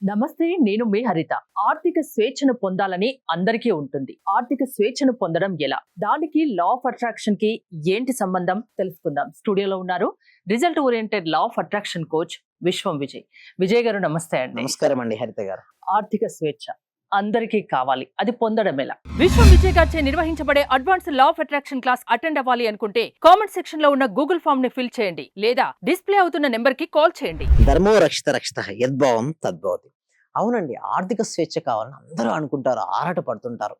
నమస్తే, నేను మీ హరిత. ఆర్థిక స్వేచ్ఛను పొందాలని అందరికీ ఉంటుంది. ఆర్థిక స్వేచ్ఛను పొందడం ఎలా? దానికి లా ఆఫ్ అట్రాక్షన్ కి ఏంటి సంబంధం తెలుసుకుందాం. స్టూడియోలో ఉన్నారు result oriented law of attraction coach విశ్వం విజయ్. విజయ్ గారు నమస్తే అండి. నమస్కారం అండి హరిత గారు. ఆర్థిక స్వేచ్ఛ అందరికీ కావాలి, అది పొందడం ఎలా? విశ్వం విజయ్ గారిచే నిర్వహించబడే advance law of attraction class attend అవ్వాలి అనుకుంటే కామెంట్ సెక్షన్ లో ఉన్న గూగుల్ ఫామ్ ని ఫిల్ చేయండి, లేదా డిస్ప్లే అవుతున్న నెంబర్ కి కాల్ చేయండి. ధర్మో రక్షిత రక్షిత యద్భావం తద్భవతి. అవునండి, ఆర్థిక స్వేచ్ఛ కావాలని అందరూ అనుకుంటారు, ఆరాట పడుతుంటారు.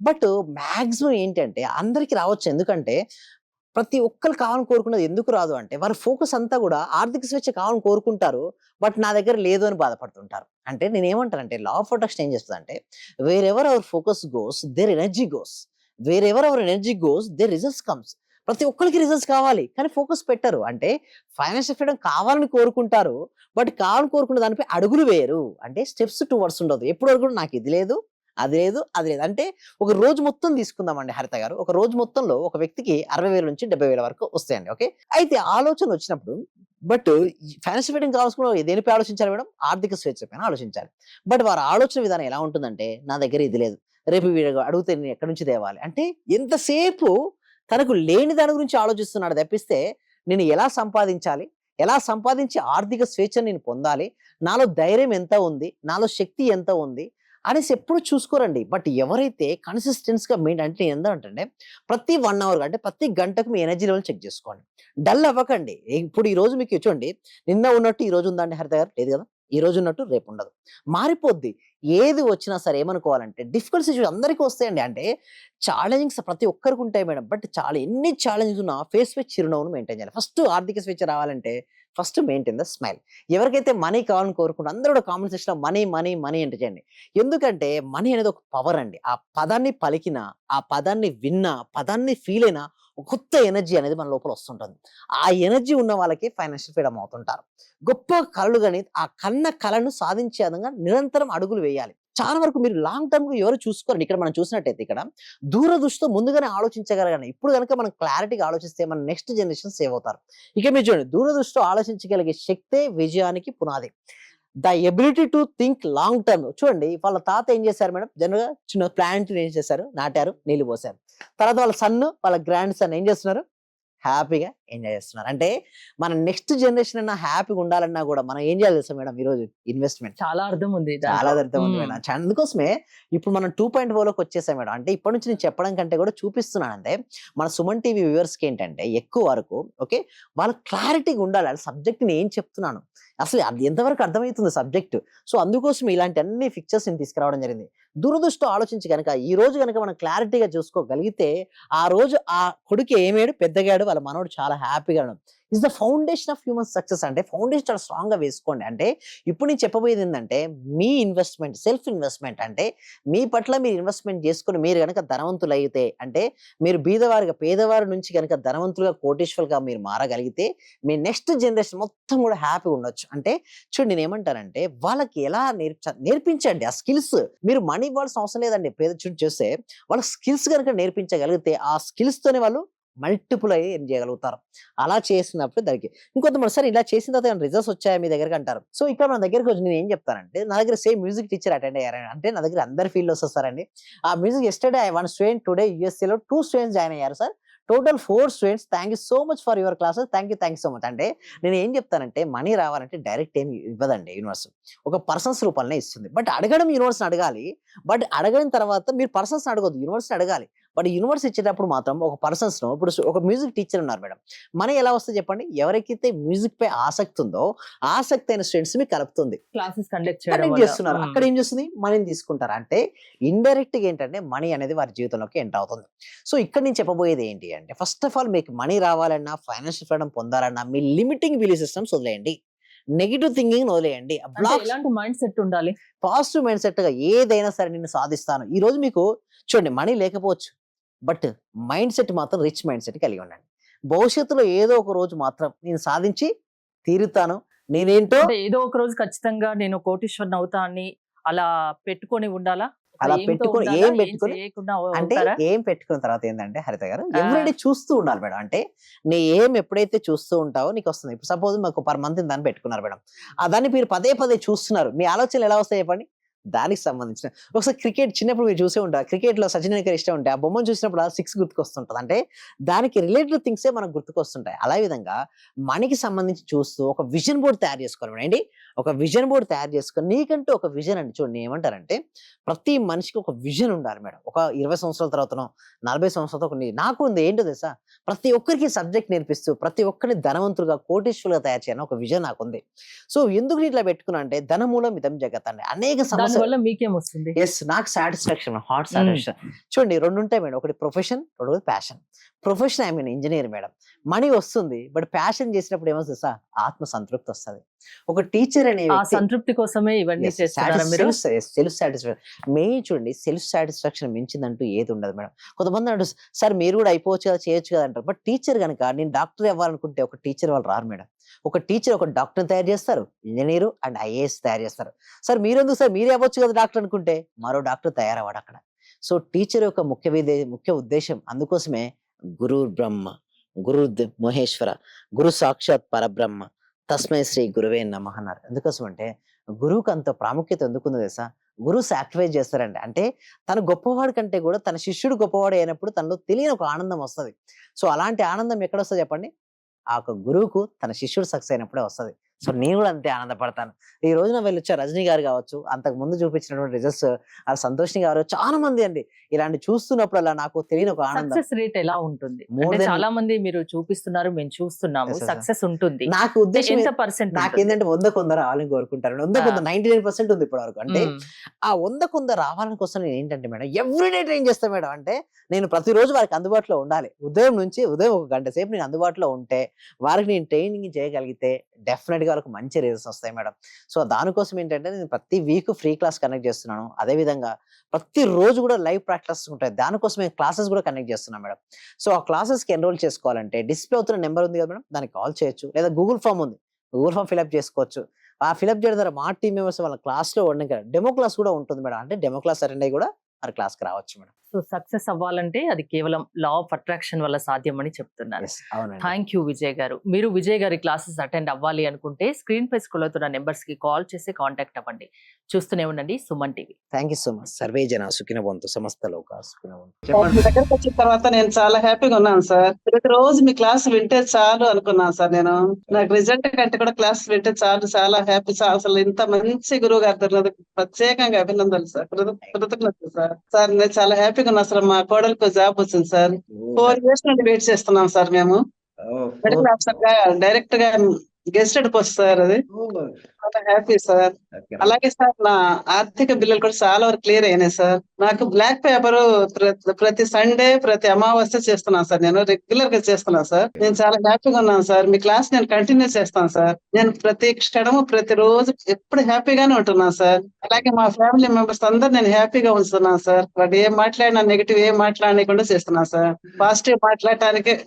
బట్ మాక్సిమం ఏంటంటే అందరికి రావచ్చు. ఎందుకంటే ప్రతి ఒక్కరు కావాలని కోరుకున్నది ఎందుకు రాదు అంటే వారి ఫోకస్ అంతా కూడా ఆర్థిక స్వేచ్ఛ కావాలని కోరుకుంటారు, బట్ నా దగ్గర లేదు అని బాధపడుతుంటారు. అంటే నేను ఏమంటానంటే లా ఆఫ్ అట్రాక్షన్ ఏం చేస్తుంది అంటే wherever our focus goes there energy goes, wherever our energy goes there results comes. ప్రతి ఒక్కరికి రిజల్ట్స్ కావాలి కానీ ఫోకస్ పెట్టరు. అంటే ఫైనాన్షియల్ ఫ్రీడమ్ కావాలని కోరుకుంటారు, బట్ కావాలని కోరుకున్న దానిపై అడుగులు వేయరు. అంటే స్టెప్స్ టువర్డ్స్ ఉండదు. ఎప్పుడు వరకు నాకు ఇది లేదు, అది లేదు, అది లేదు. అంటే ఒక రోజు మొత్తం తీసుకుందామండి హరిత గారు. ఒక రోజు మొత్తంలో ఒక వ్యక్తికి 60,000 నుంచి 70,000 వరకు వస్తాయండి. ఓకే, అయితే ఆలోచన వచ్చినప్పుడు బట్ ఫైనాన్షియల్ ఫ్రీడమ్ కావాల్సిన దేనిపై ఆలోచించాలి మేడం? ఆర్థిక స్వేచ్ఛ పైన ఆలోచించాలి. బట్ వారి ఆలోచన విధానం ఎలా ఉంటుందంటే నా దగ్గర ఇది లేదు, రేపు వీడు అడిగితే నేను ఎక్కడి నుంచి తేవాలి అంటే ఎంతసేపు తనకు లేని దాని గురించి ఆలోచిస్తున్నాడు తప్పిస్తే నేను ఎలా సంపాదించాలి, ఎలా సంపాదించి ఆర్థిక స్వేచ్ఛను నేను పొందాలి, నాలో ధైర్యం ఎంత ఉంది, నాలో శక్తి ఎంత ఉంది అనేసి ఎప్పుడు చూసుకోరండి. బట్ ఎవరైతే కన్సిస్టెన్స్ గా మెయిన్ అంటే ఏంటంటే ప్రతి 1 అవర్ అంటే ప్రతి గంటకు మీ ఎనర్జీ లెవెల్ చెక్ చేసుకోండి. డల్ అవ్వకండి. ఇప్పుడు ఈ రోజు మీకు చూడండి, నిన్న ఉన్నట్టు ఈ రోజు ఉందండి హరిత గారు? లేదు కదా. ఈ రోజు ఉన్నట్టు రేపు ఉండదు, మారిపోద్ది. ఏది వచ్చినా సరే ఏమనుకోవాలంటే డిఫికల్ట్ సిచ్యువేషన్ అందరికీ వస్తాయండి. అంటే ఛాలెంజింగ్స్ ప్రతి ఒక్కరికి ఉంటాయి మేడం. బట్ చాలా ఎన్ని ఛాలెంజెస్ ఉన్నా ఫేస్ చిరునవ్వును మెయింటైన్ చేయాలి. ఫస్ట్ ఆర్థిక స్వేచ్ఛ రావాలంటే ఫస్ట్ మెయింటైన్ ద స్మైల్. ఎవరికైతే మనీ కావాలని కోరుకుంటే అందరూ కూడా కామెంట్ సెక్షన్ లో మనీ మనీ మనీ అంటే చేయండి. ఎందుకంటే మనీ అనేది ఒక పవర్ అండి. ఆ పదాన్ని పలికిన, ఆ పదాన్ని విన్నా, పదాన్ని ఫీల్ అయినా ఒక కొత్త ఎనర్జీ అనేది మన లోపల వస్తుంటుంది. ఆ ఎనర్జీ ఉన్న వాళ్ళకి ఫైనాన్షియల్ ఫ్రీడమ్ అవుతుంటారు. గొప్ప కళలు కానీ ఆ కన్న కళను సాధించే విధంగా నిరంతరం అడుగులు వేయాలి. చాలా వరకు మీరు లాంగ్ టర్మ్ గా ఎవరు చూసుకోరండి. ఇక్కడ మనం చూసినట్టయితే ఇక్కడ దూరదృష్టితో ముందుగానే ఆలోచించగలగాలి. ఇప్పుడు కనుక మనం క్లారిటీగా ఆలోచిస్తే మన నెక్స్ట్ జనరేషన్ సేవ్ అవుతారు. ఇక మీరు చూడండి, దూరదృష్టితో ఆలోచించగలిగే శక్తే విజయానికి పునాది. The ability to think long term. చూడండి, వాళ్ళ తాత ఏం చేశారు మేడం? జనరల్ గా చిన్న ప్లాంట్ ఏం చేశారు? నాటారు, నీళ్లు పోసారు. తర్వాత వాళ్ళ సన్, వాళ్ళ గ్రాండ్ సన్ ఏం చేస్తున్నారు? హ్యాపీగా ఎంజాయ్ చేస్తున్నారు. అంటే మన నెక్స్ట్ జనరేషన్ అన్నా హ్యాపీగా ఉండాలన్నా కూడా మనం ఏం చేయాలి తెలుసా మేడం? ఈరోజు ఇన్వెస్ట్మెంట్ చాలా అర్థం ఉంది, చాలా అర్థం ఉంది మేడం. అందుకోసమే ఇప్పుడు మనం 2.0 వచ్చేసాం మేడం. అంటే ఇప్పటి నుంచి నేను చెప్పడం కంటే కూడా చూపిస్తున్నాను. అంటే మన సుమన్ టీవీ వ్యూవర్స్ కి ఏంటంటే ఎక్కువ వరకు ఓకే వాళ్ళ క్లారిటీగా ఉండాలి. ఆ సబ్జెక్ట్ ని ఏం చెప్తున్నాను, అసలు అది ఎంతవరకు అర్థమవుతుంది సబ్జెక్ట్. సో అందుకోసం ఇలాంటి అన్ని ఫిక్చర్స్ ని తీసుకురావడం జరిగింది. దురదృష్టం ఆలోచించి కనుక ఈ రోజు కనుక మనం క్లారిటీగా చూసుకోగలిగితే ఆ రోజు ఆ కొడుకు ఏమేడు పెద్దగాడు, వాళ్ళ మనోడు చాలా హ్యాపీగా is the foundation of human success. అంటే ఫౌండేషన్ చాలా స్ట్రాంగ్ గా వేసుకోండి. అంటే ఇప్పుడు నేను చెప్పబోయేది ఏంటంటే మీ ఇన్వెస్ట్మెంట్, సెల్ఫ్ ఇన్వెస్ట్మెంట్. అంటే మీ పట్ల మీరు ఇన్వెస్ట్మెంట్ చేసుకుని మీరు కనుక ధనవంతులు అయితే, అంటే మీరు బీదవారిగా పేదవారి నుంచి కనుక ధనవంతులుగా కోటీశ్వరులుగా మీరు మారగలిగితే మీ నెక్స్ట్ జనరేషన్ మొత్తం కూడా హ్యాపీగా ఉండొచ్చు. అంటే చూడండి, నేను ఏమంటానంటే వాళ్ళకి ఎలా నేర్పించండి ఆ స్కిల్స్. మీరు మనీ ఇవ్వాల్సిన అవసరం లేదండి. పేద చూడు చేస్తే వాళ్ళ స్కిల్స్ కనుక నేర్పించగలిగితే ఆ స్కిల్స్ తోనే వాళ్ళు మల్టిపుల్ అయ్యి ఏం చేయగలుగుతారు. అలా చేసినప్పుడు దానికి ఇంకొంతమంది సరే ఇలా చేసిన తర్వాత రిజల్ట్స్ వచ్చాయా మీ దగ్గరకు అంటారు. సో ఇక్కడ మన దగ్గరకు వచ్చి నేను ఏం చెప్తానంటే నా దగ్గర సేమ్ మ్యూజిక్ టీచర్ అటెండ్ అయ్యారని అంటే నా దగ్గర అందరు ఫీల్డ్ వస్తారండి. ఆ music yesterday 1 student, today USA లో 2 స్టూడెంట్స్ జాయిన్ అయ్యారు sir. Total 4 students. Thank you so much for your classes. Thank you so much. అంటే నేను ఏం చెప్తానంటే మనీ రావాలంటే డైరెక్ట్ ఏమి ఇవ్వదండి యూనివర్స్, ఒక పర్సన్స్ రూపంలో ఇస్తుంది. బట్ అడగడం యూనివర్స్ అడగాలి. బట్ అడగిన తర్వాత మీరు పర్సన్స్ అడగొద్దు, యూనివర్స్ అడగాలి. బట్ యూనివర్స్ ఇచ్చేటప్పుడు మాత్రం ఒక పర్సన్స్ ను, ఇప్పుడు ఒక మ్యూజిక్ టీచర్ ఉన్నారు మేడం, మనీ ఎలా వస్తుంది చెప్పండి? ఎవరికైతే మ్యూజిక్ పై ఆసక్తి ఉందో ఆసక్తి అయిన స్టూడెంట్స్ మీ కలుపుతుంది, క్లాసెస్ కండక్ట్ చేస్తున్నారు. అక్కడ ఏం చేస్తుంది? మనీని తీసుకుంటారు. అంటే ఇండైరెక్ట్ గా ఏంటంటే మనీ అనేది వారి జీవితంలోకి ఎంటర్ అవుతుంది. సో ఇక్కడ నేను చెప్పబోయేది ఏంటి అంటే ఫస్ట్ ఆఫ్ ఆల్ మీకు మనీ రావాలన్నా, ఫైనాన్షియల్ ఫ్రీడమ్ పొందాలన్నా మీ లిమిటింగ్ బిలీఫ్ సిస్టమ్స్ వదిలేయండి, నెగిటివ్ థింకింగ్ వదిలేయండి. ఎలాంటి మైండ్ సెట్ ఉండాలి? పాజిటివ్ మైండ్ సెట్ గా ఏదైనా సరే నేను సాధిస్తాను. ఈ రోజు మీకు చూడండి మనీ లేకపోవచ్చు, బట్ మైండ్ సెట్ మాత్రం రిచ్ మైండ్ సెట్ కలిగి ఉండండి. భవిష్యత్తులో ఏదో ఒక రోజు మాత్రం నేను సాధించి తీరుతాను, నేనేంటో ఏదో ఒక రోజు ఖచ్చితంగా నేను కోటీశ్వరుని అవుతా అని అలా పెట్టుకొని ఉండాలా? అలా ఏంతో పెట్టుకొని ఉండాలా? ఏం ఏం పెట్టుకొని చేయకుండా అంటే ఉంటారా? ఏం పెట్టుకున్న తర్వాత ఏందంటే హరిత గారు ఆ! ఎవ్రీడే చూస్తూ ఉండాలి మేడం. అంటే నీ ఏం ఎప్పుడైతే చూస్తూ ఉంటావో నీకొస్తుంది. ఇప్పుడు సపోజ్ మాకు పర్ మంత్ ఇంతని పెట్టుకున్నారు మేడం. దాన్ని మీరు పదే పదే చూస్తున్నారు. మీ ఆలోచనలు ఎలా వస్తాయి చెప్పండి? దానికి సంబంధించిన ఒకసారి క్రికెట్ చిన్నప్పుడు మీరు చూసే ఉంటారు. క్రికెట్‌లో సచిన్ టెండూల్కర్ ఇష్టం ఉంటే ఆ బొమ్మను చూసినప్పుడు ఆ 6 గుర్తుకొస్తుంటది. అంటే దానికి రిలేటెడ్ థింగ్సే మనకు గుర్తుకొస్తుంటాయి. అలా విధంగా మనకి సంబంధించి చూస్తూ ఒక విజన్ బోర్డ్ తయారు చేసుకోవాలి మేడం. ఏంటి? ఒక విజన్ బోర్డ్ తయారు చేసుకొని నీకంటూ ఒక విజన్ అండి. చూడండి ఏమంటారంటే ప్రతి మనిషికి ఒక విజన్ ఉండాలి మేడం. ఒక 20 సంవత్సరాల తర్వాతనో, 40 సంవత్సరాల తర్వాత నాకు ఉంది. ఏంటో తెలుసా? ప్రతి ఒక్కరికి సబ్జెక్ట్ నేర్పిస్తూ, ప్రతి ఒక్కరిని ధనవంతులుగా, కోటీశ్వరులుగా తయారు చేయాలని ఒక విజన్ నాకుంది. సో, ఎందుకు నేను ఇట్లా పెట్టుకున్నా అంటే ధనమూలం ఇదం జగత్ అండి. అనేక సమస్యలు దానివల్ల మీకేమొస్తుంది? యెస్. నాకు సాటిస్ఫాక్షన్, హార్ట్ హ్మ్. సాటిస్ఫాక్షన్. చూడండి 2 ఉంటాయి మేడం. ఒకటి ప్రొఫెషన్, రెండోది passion. Profession I mean engineer madam. Money వస్తుంది. బట్ ప్యాషన్ చేసినప్పుడు ఏమవుతుంది తెలుసా? ఆత్మ సంతృప్తి వస్తది. ఒక టీచర్ అనే ఆ వ్యక్తి సంతృప్తి కోసమే ఇవన్నీ యెస్. చేస్తున్నారా మీరు? Self satisfaction. మెయిన్ చూడండి సెల్ఫ్ సాటిస్ఫాక్షన్ మించిందంటూ ఏది ఉండదు మేడం. కొంతమంది అంటారు, "సార్ మీరు కూడా అయిపోవచ్చు కదా! చేయొచ్చు కదా!" అంటారు. బట్ టీచర్ గనుక నేను డాక్టర్ అవ్వాలనుకుంటే ఒక టీచర్ వాళ్ళు రారు మేడం. ఒక టీచర్ ఒక డాక్టర్‌ని తయారు చేస్తారు. ఇంజినీరు అండ్ ఐఏఎస్ తయారు చేస్తారు. "సార్ మీరెందుకు సార్ మీరే అవ్వచ్చు కదా డాక్టర్" అనుకుంటే మరో డాక్టర్ తయారవ్వడక్కడ. సో, టీచర్ యొక్క ముఖ్య ఉద్దేశ్యం అందుకోసమే గురుర్ బ్రహ్మ, మహేశ్వర, గురు సాక్షాత్ పరబ్రహ్మ, తస్మై శ్రీ గురువే నమః అన్నారు. ఎందుకోసం అంటే గురువుకి అంత ప్రాముఖ్యత ఎందుకుందో తెలుసా? గురువు సాక్రిఫైస్ చేస్తారండి. అంటే తను గొప్పవాడి కంటే కూడా తన శిష్యుడు గొప్పవాడు అయినప్పుడు తనలో తెలియని ఒక ఆనందం వస్తది. సో, అలాంటి ఆనందం ఎక్కడొస్తది చెప్పండి? ఆ యొక్క గురువుకు తన శిష్యుడు సక్సెస్ అయినప్పుడే వస్తది. సో, నేను కూడా అంతే ఆనందపడతాను. ఈ రోజున వెళ్ళొచ్చా 'రజనీ' గారు కావచ్చు, అంతకు ముందు చూపించినటువంటి రిజల్ట్స్ సంతోషిని గారు చాలా మంది అండి. ఇలాంటి చూస్తున్నప్పుడల్లా నాకు తెలియని ఒక ఆనందం. సక్సెస్ రేట్ ఎలా ఉంటుంది? మోర్ అంటే దెన్ చాలా మంది మీరు చూపిస్తున్నారు, మేము చూస్తున్నాము. యెస్. యెస్. సక్సెస్ ఉంటుంది. నాకు అంటే ఉద్దేశ్యం ఎంత పర్సెంట్ ఉంటుంది? నాకేందంటే 100కి 100 రావాలని కోరుకుంటాను. 100కి 100 ఆ! 99% ఉంది ఇప్పటివరకు. అంటే హ్మ్. ఆ 100కి 100 రావాలని కోసం నేనేంటంటే మేడం ఎవ్రీడే ట్రైన్ చేస్తా మేడం. అంటే నేను ప్రతిరోజు వారికి అందుబాటులో ఉండాలి. ఉదయం ఒక గంట సేపు నేను అందుబాటులో ఉంటే వారికి నేను ట్రైనింగ్ చేయగలిగితే డెఫినిట్‌గా వాళ్ళకి మంచి రిజల్ట్స్ వస్తాయి మేడం. సో, దానికోసం ఏంటంటే నేను ప్రతి వీక్ ఫ్రీ క్లాస్ కండక్ట్ చేస్తున్నాను. అదే విధంగా ప్రతిరోజు కూడా లైవ్ ప్రాక్టీసెస్ ఉంటాయి. దానికోసమే క్లాసెస్ కూడా కండక్ట్ చేస్తున్నాం మేడం. సో, ఆ క్లాసెస్‌కి ఎన్రోల్ చేసుకోవాలంటే డిస్‌ప్లే అవుతున్న నంబర్ ఉంది కదా మేడం! దానికి కాల్ చేయొచ్చు. లేదా గూగుల్ ఫార్మ్ ఉంది. గూగుల్ ఫార్మ్ ఫిలప్ చేసుకోవచ్చు. ఆ ఫిలప్ చేయడం ద్వారా మా టీమ్ మెంబర్స్ వాళ్ళ క్లాస్‌లో ఉండగా డెమో క్లాస్ కూడా ఉంటుంది మేడం. అంటే డెమో క్లాస్ అటెండ్ అయ్యి కూడా మరి క్లాస్‌కి రావచ్చు మేడం. సో, సక్సెస్ అవ్వాలంటే అది కేవలం లా ఆఫ్ అట్రాక్షన్ వల్ల సాధ్యమని చెప్తున్నారు. యెస్. అవునండి. థాంక్ యూ విజయ్ గారు. మీరు విజయ్ గారి క్లాసెస్ అటెండ్ అవ్వాలి అనుకుంటే స్క్రీన్ పై స్క్రోల్ అవుతున్న నంబర్స్‌కి కాల్ చేసి కాంటాక్ట్ అవ్వండి. చూస్తూనే ఉండండి Suman TV. Thank you so much. Survey జన సుఖినో భవంతు. సమస్త లోకా సుఖినో భవంతు. మీ చెప్పండి. దగ్గరకు వచ్చిన తర్వాత నేను చాలా హ్యాపీగా ఉన్నాను సార్. ప్రతిరోజు మీ క్లాస్ వింటే చాలు అనుకున్నాను సార్ నేను. నాకు రిజల్ట్ కంటే కూడా క్లాస్ వింటే చాలు, చాలా హ్యాపీ సార్. అసలు ఇంత మంచి గురువు గారు దొరికినందుకు ప్రత్యేకంగా అభినందనలు సార్. కృతజ్ఞతలు సార్. సార్ నేను చాలా హ్యాపీగా ఉన్నా సార్. మా కోడలికి జాబ్ వచ్చింది సార్. 4 ఇయర్స్ నుండి వెయిట్ చేస్తున్నాం సార్ మేము. ఓహ్! మెడికల్ ఆఫీసర్ గా డైరెక్ట్ గా గెస్టెడ్ పోస్ట్ సార్ అది. చాలా హ్యాపీ సార్. ఓకే. అలాగే సార్ నా ఆర్థిక బిల్లులు కూడా చాలా వరకు క్లియర్ అయినాయి సార్. నాకు బ్లాక్ పేపర్ ప్రతి సండే, ప్రతి అమావాస్య చేస్తున్నాను సార్. నేను రెగ్యులర్ గా చేస్తున్నాను సార్. నేను చాలా హ్యాపీగా ఉన్నాను సార్. మీ క్లాస్ నేను కంటిన్యూ చేస్తాను సార్. నేను ప్రతి క్షణము ప్రతిరోజు ఎప్పుడు హ్యాపీగానే ఉంటున్నాను సార్. అలాగే మా ఫ్యామిలీ మెంబర్స్ అందరు నేను హ్యాపీగా ఉంచుతున్నాను సార్. వాడు ఏం మాట్లాడినా నెగిటివ్ ఏం మాట్లాడకుండా చేస్తున్నాను సార్. పాజిటివ్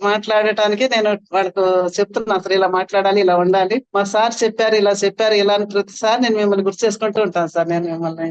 మాట్లాడటానికి నేను వాళ్ళకు చెప్తున్నాను సార్. ఇలా మాట్లాడాలి, ఇలా ఉండాలి. మా సార్ చెప్పారు, ఇలా చెప్పారు, ఇలా అని ప్రతిసారి నేను మిమ్మల్ని గుర్తు చేసుకుంటూ ఉంటాను సార్ నేను మిమ్మల్ని.